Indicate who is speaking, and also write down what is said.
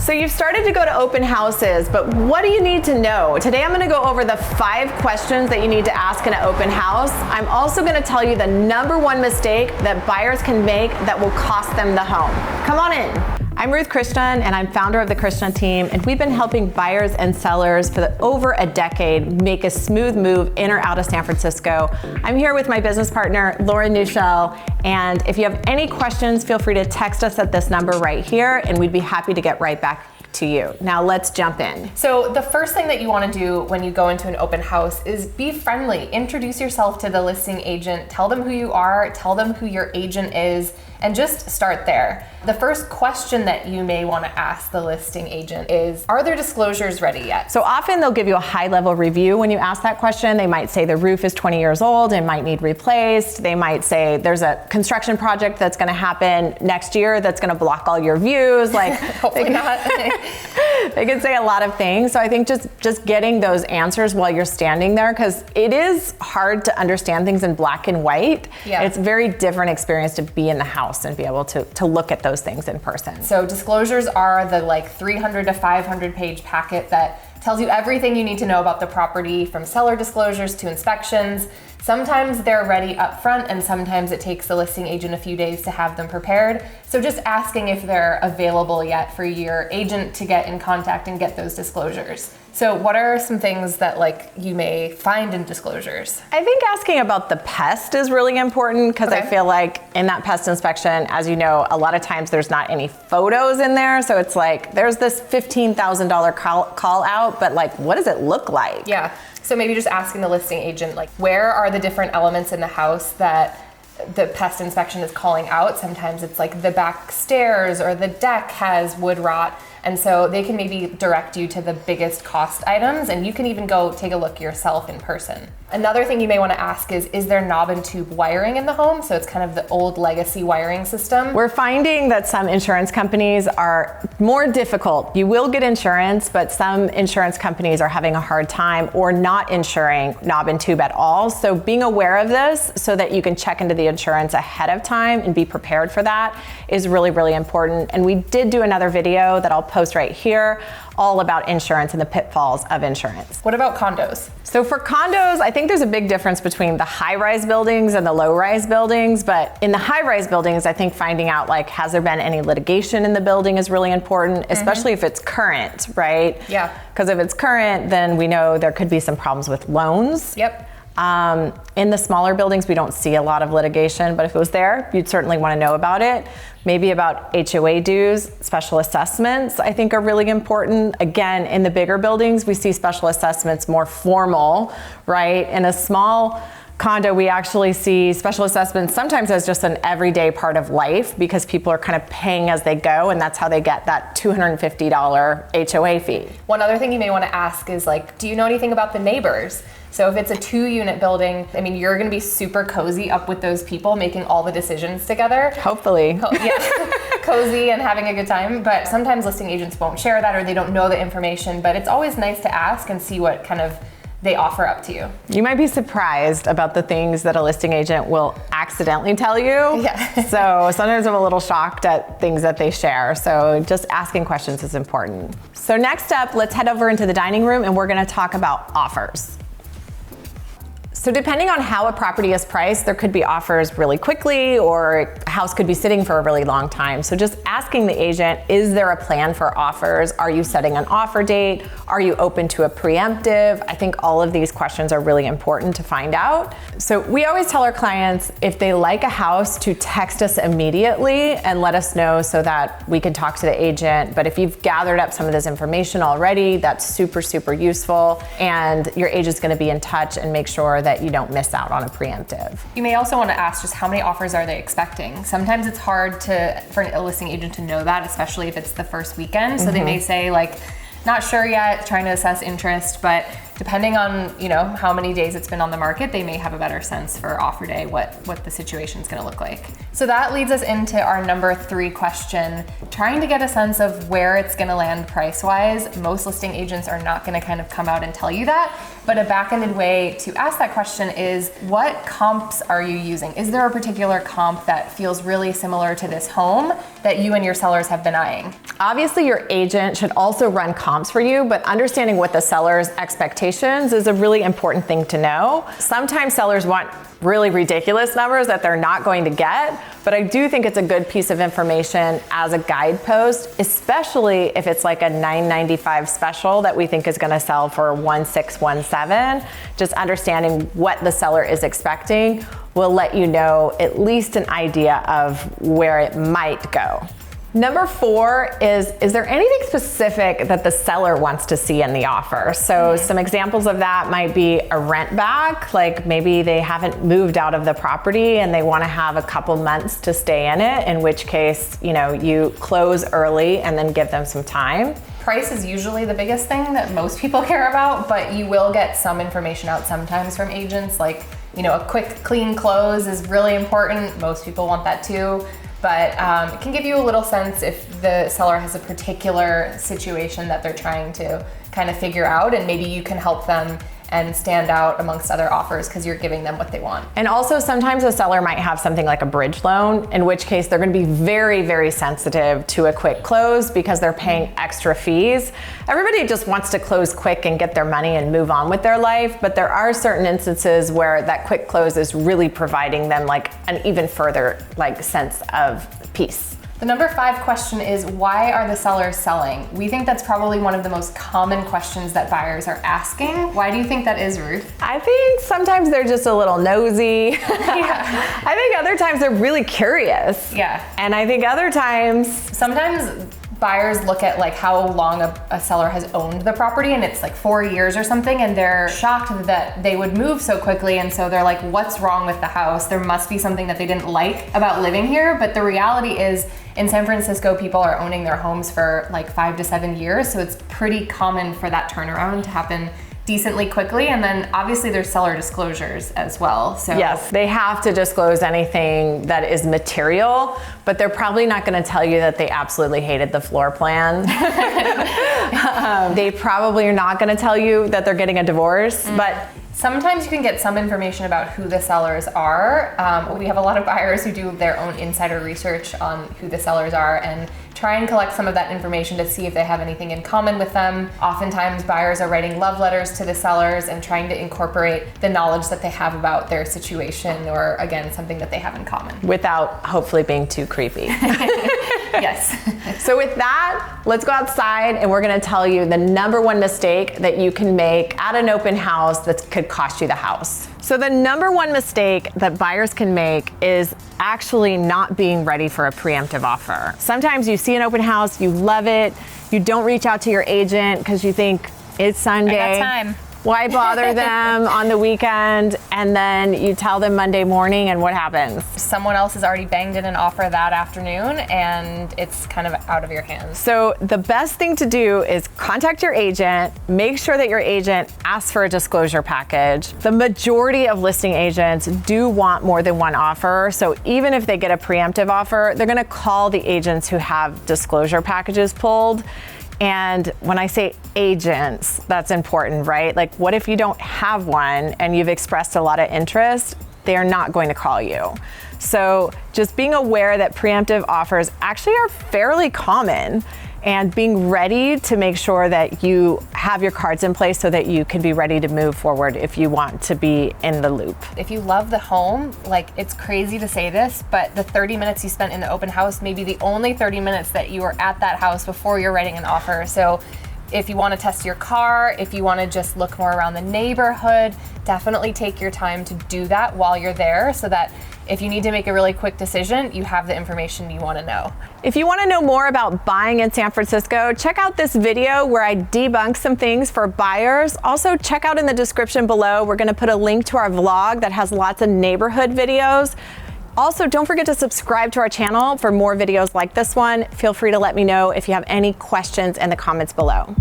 Speaker 1: So you've started to go to open houses, but what do you need to know? Today I'm gonna go over the 5 questions that you need to ask in an open house. I'm also gonna tell you the #1 mistake that buyers can make that will cost them the home. Come on in. I'm Ruth Krishnan, and I'm founder of the Krishnan team, and we've been helping buyers and sellers for over a decade make a smooth move in or out of San Francisco. I'm here with my business partner, Lauren Nuchel, and if you have any questions, feel free to text us at this number right here, and we'd be happy to get right back to you. Now let's jump in.
Speaker 2: So the first thing that you want to do when you go into an open house is be friendly. Introduce yourself to the listing agent. Tell them who you are, tell them who your agent is, and just start there. The first question that you may want to ask the listing agent is, are their disclosures ready yet?
Speaker 1: So often they'll give you a high-level review when you ask that question. They might say the roof is 20 years old and might need replaced. They might say there's a construction project that's going to happen next year that's going to block all your views. Like,
Speaker 2: hopefully not.
Speaker 1: They can say a lot of things. So I think just getting those answers while you're standing there, because it is hard to understand things in black and white.
Speaker 2: Yeah.
Speaker 1: It's a very different experience to be in the house and be able to look at those things in person.
Speaker 2: So disclosures are the 300 to 500 page packet that tells you everything you need to know about the property, from seller disclosures to inspections. Sometimes they're ready up front, and sometimes it takes the listing agent a few days to have them prepared. So just asking if they're available yet for your agent to get in contact and get those disclosures. So what are some things that you may find in disclosures?
Speaker 1: I think asking about the pest is really important, because I feel like in that pest inspection, as you know, a lot of times there's not any photos in there. So it's there's this $15,000 call out, but what does it look like?
Speaker 2: Yeah. So maybe just asking the listing agent, where are the different elements in the house that the pest inspection is calling out? Sometimes it's the back stairs or the deck has wood rot. And so they can maybe direct you to the biggest cost items, and you can even go take a look yourself in person. Another thing you may want to ask is there knob and tube wiring in the home? So it's kind of the old legacy wiring system.
Speaker 1: We're finding that some insurance companies are more difficult. You will get insurance, but some insurance companies are having a hard time or not insuring knob and tube at all. So being aware of this so that you can check into the insurance ahead of time and be prepared for that is really, really important. And we did do another video that I'll post right here, all about insurance and the pitfalls of insurance.
Speaker 2: What about condos?
Speaker 1: So for condos, I think there's a big difference between the high-rise buildings and the low-rise buildings. But in the high-rise buildings, I think finding out has there been any litigation in the building is really important, especially if it's current, right?
Speaker 2: Yeah.
Speaker 1: Because if it's current, then we know there could be some problems with loans.
Speaker 2: Yep.
Speaker 1: In the smaller buildings, we don't see a lot of litigation, but if it was there, you'd certainly want to know about it. Maybe about HOA dues, special assessments, I think are really important. Again, in the bigger buildings, we see special assessments more formal, right? In a small condo, we actually see special assessments sometimes as just an everyday part of life, because people are kind of paying as they go, and that's how they get that $250 HOA fee.
Speaker 2: One other thing you may want to ask is do you know anything about the neighbors? So if it's a 2-unit building, you're going to be super cozy up with those people making all the decisions together.
Speaker 1: Hopefully.
Speaker 2: Yeah, cozy and having a good time. But sometimes listing agents won't share that, or they don't know the information. But it's always nice to ask and see what kind of they offer up to you.
Speaker 1: You might be surprised about the things that a listing agent will accidentally tell you.
Speaker 2: Yeah.
Speaker 1: So sometimes I'm a little shocked at things that they share. So just asking questions is important. So next up, let's head over into the dining room, and we're going to talk about offers. So depending on how a property is priced, there could be offers really quickly, or a house could be sitting for a really long time. So just asking the agent, is there a plan for offers? Are you setting an offer date? Are you open to a preemptive? I think all of these questions are really important to find out. So we always tell our clients, if they like a house, to text us immediately and let us know so that we can talk to the agent. But if you've gathered up some of this information already, that's super, super useful. And your agent's gonna be in touch and make sure that you don't miss out on a preemptive.
Speaker 2: You may also want to ask just how many offers are they expecting? Sometimes it's hard for a listing agent to know that, especially if it's the first weekend. So they may say not sure yet, trying to assess interest, but depending on, you know, how many days it's been on the market, they may have a better sense for offer day what the situation is going to look like. So that leads us into our number 3 question, trying to get a sense of where it's going to land price-wise. Most listing agents are not going to kind of come out and tell you that, but a back-ended way to ask that question is, what comps are you using? Is there a particular comp that feels really similar to this home that you and your sellers have been eyeing?
Speaker 1: Obviously, your agent should also run comps for you, but understanding what the seller's expectations is a really important thing to know. Sometimes sellers want really ridiculous numbers that they're not going to get, but I do think it's a good piece of information as a guidepost, especially if it's like a $995 special that we think is going to sell for $1,617. Just understanding what the seller is expecting will let you know at least an idea of where it might go. Number 4 is there anything specific that the seller wants to see in the offer? So some examples of that might be a rent back, like maybe they haven't moved out of the property and they want to have a couple months to stay in it, in which case, you know, you close early and then give them some time.
Speaker 2: Price is usually the biggest thing that most people care about, but you will get some information out sometimes from agents, like, you know, a quick, clean close is really important. Most people want that too. But it can give you a little sense if the seller has a particular situation that they're trying to kind of figure out, and maybe you can help them and stand out amongst other offers because you're giving them what they want.
Speaker 1: And also sometimes a seller might have something like a bridge loan, in which case they're going to be very, very sensitive to a quick close because they're paying extra fees. Everybody just wants to close quick and get their money and move on with their life, but there are certain instances where that quick close is really providing them like an even further like sense of peace.
Speaker 2: The number 5 question is, why are the sellers selling? We think that's probably one of the most common questions that buyers are asking. Why do you think that is, Ruth?
Speaker 1: I think sometimes they're just a little nosy.
Speaker 2: Yeah.
Speaker 1: I think other times they're really curious.
Speaker 2: Yeah.
Speaker 1: And I think other times,
Speaker 2: sometimes buyers look at like how long a seller has owned the property, and it's like 4 years or something, and they're shocked that they would move so quickly, and so they're like, what's wrong with the house? There must be something that they didn't like about living here. But the reality is, in San Francisco, people are owning their homes for like 5 to 7 years, so it's pretty common for that turnaround to happen decently quickly. And then obviously there's seller disclosures as well. So
Speaker 1: yes, they have to disclose anything that is material, but they're probably not going to tell you that they absolutely hated the floor plan. They probably are not going to tell you that they're getting a divorce, but
Speaker 2: sometimes you can get some information about who the sellers are. We have a lot of buyers who do their own insider research on who the sellers are and try and collect some of that information to see if they have anything in common with them. Oftentimes buyers are writing love letters to the sellers and trying to incorporate the knowledge that they have about their situation, or again, something that they have in common.
Speaker 1: Without hopefully being too creepy.
Speaker 2: Yes.
Speaker 1: So with that, let's go outside and we're going to tell you the number 1 mistake that you can make at an open house that could cost you the house. So the number 1 mistake that buyers can make is actually not being ready for a preemptive offer. Sometimes you see an open house, you love it, you don't reach out to your agent because you think it's Sunday.
Speaker 2: I got time.
Speaker 1: Why bother them on the weekend? And then you tell them Monday morning, and what happens?
Speaker 2: Someone else has already banged in an offer that afternoon, and it's kind of out of your hands.
Speaker 1: So the best thing to do is contact your agent, make sure that your agent asks for a disclosure package. The majority of listing agents do want more than one offer. So even if they get a preemptive offer, they're gonna call the agents who have disclosure packages pulled. And when I say agents, that's important, right? Like, what if you don't have one and you've expressed a lot of interest? They are not going to call you. So just being aware that preemptive offers actually are fairly common, and being ready to make sure that you have your cards in place so that you can be ready to move forward if you want to be in the loop.
Speaker 2: If you love the home, like, it's crazy to say this, but the 30 minutes you spent in the open house may be the only 30 minutes that you were at that house before you're writing an offer. So if you want to test your car, if you want to just look more around the neighborhood, definitely take your time to do that while you're there, so that if you need to make a really quick decision, you have the information you want to know.
Speaker 1: If you want to know more about buying in San Francisco, check out this video where I debunk some things for buyers. Also, check out in the description below, we're going to put a link to our vlog that has lots of neighborhood videos. Also, don't forget to subscribe to our channel for more videos like this one. Feel free to let me know if you have any questions in the comments below.